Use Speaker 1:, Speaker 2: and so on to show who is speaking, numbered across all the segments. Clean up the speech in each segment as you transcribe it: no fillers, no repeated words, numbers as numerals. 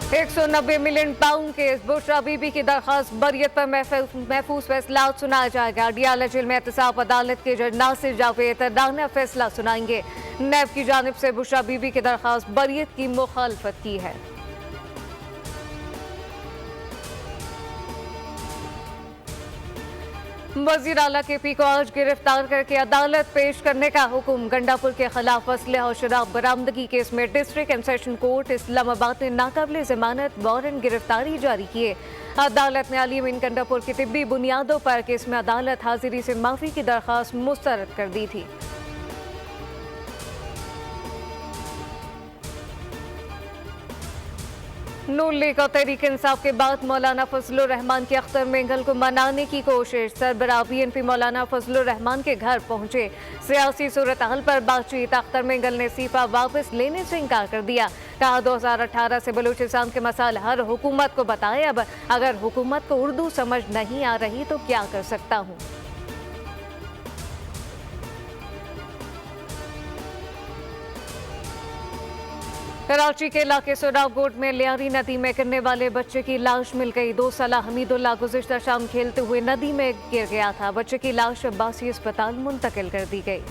Speaker 1: 190 million pound case Bushra Bibi की दरखास्त बरियत पर महफूज फैसला सुनाया जाएगा। अडियाला जेल में एहतसाब अदालत के जज नासिर जावेद राना फैसला सुनाएंगे। नैब की जानिब से बुशरा बीबी की दरखास्त बरियत की मुखालफत की है। वजीर आला KP को आज गिरफ्तार करके अदालत पेश करने का हुक्म। गंडापुर के खिलाफ असलहा और शराब बरामदगी केस में district and session court Islamabad ने नाकाबिले जमानत वारंट गिरफ्तारी जारी किए। अदालत ने अली अमीन गंडापुर की तिब्बी बुनियादों पर केस में अदालत हाजिरी से माफी की दरखास्त मुस्तरद कर दी थी। नून लीग और तहरीक इंसाफ के बाद मौलाना फजलुर रहमान की अख्तर मेंगल को मनाने की कोशिश। सरबराह BNP मौलाना फजलुर रहमान के घर पहुंचे। सियासी सूरत हाल पर बातचीत। अख्तर मेंगल ने इस्तीफा वापस लेने से इनकार कर दिया। कहा 2018 से बलूचिस्तान के मसाइल हर हुकूमत को बताए। अब अगर हुकूमत को उर्दू समझ नहीं आ रही तो क्या कर सकता हूँ। कराची के इलाके सोडावगोट में लियारी नदी में गिरने वाले बच्चे की लाश मिल गई। 2 साला हमीदुल्लाह गुज़िश्ता शाम खेलते हुए नदी में गिर गया था। बच्चे की लाश अब्बासी अस्पताल मुंतकिल कर दी गई।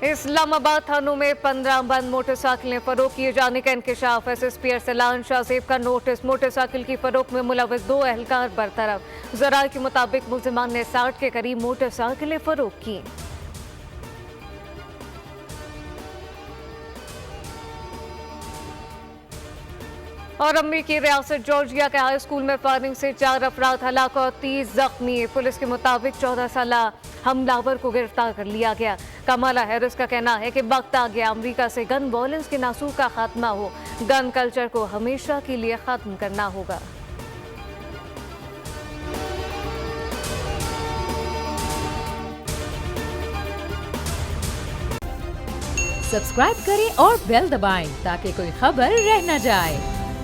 Speaker 1: इस्लामाबाद थानों में 15 बंद मोटरसाइकिलें फरोख्त किए जाने का इंकशाफ। SSP अरसलान शाहजेब का नोटिस। मोटरसाइकिल की फरोख्त में मुलव्वस 2 एहलकार बरतरफ। ज़राए के मुताबिक मुल्जिमान ने 60 के करीब मोटरसाइकिलें फरोख्त की। और अमरीकी रियासत जॉर्जिया के हाई स्कूल में फायरिंग से 4 अफराद हलाक और 30 जख्मी। पुलिस के मुताबिक 14 साला हमलावर को गिरफ्तार कर लिया गया। कमला हैरिस का कहना है कि वक्त आ गया अमेरिका से गन वॉयलेंस के नासूर का खात्मा हो। गन कल्चर को हमेशा के लिए खत्म करना होगा।
Speaker 2: सब्सक्राइब करें और बेल दबाएं ताकि कोई खबर रह न जाए।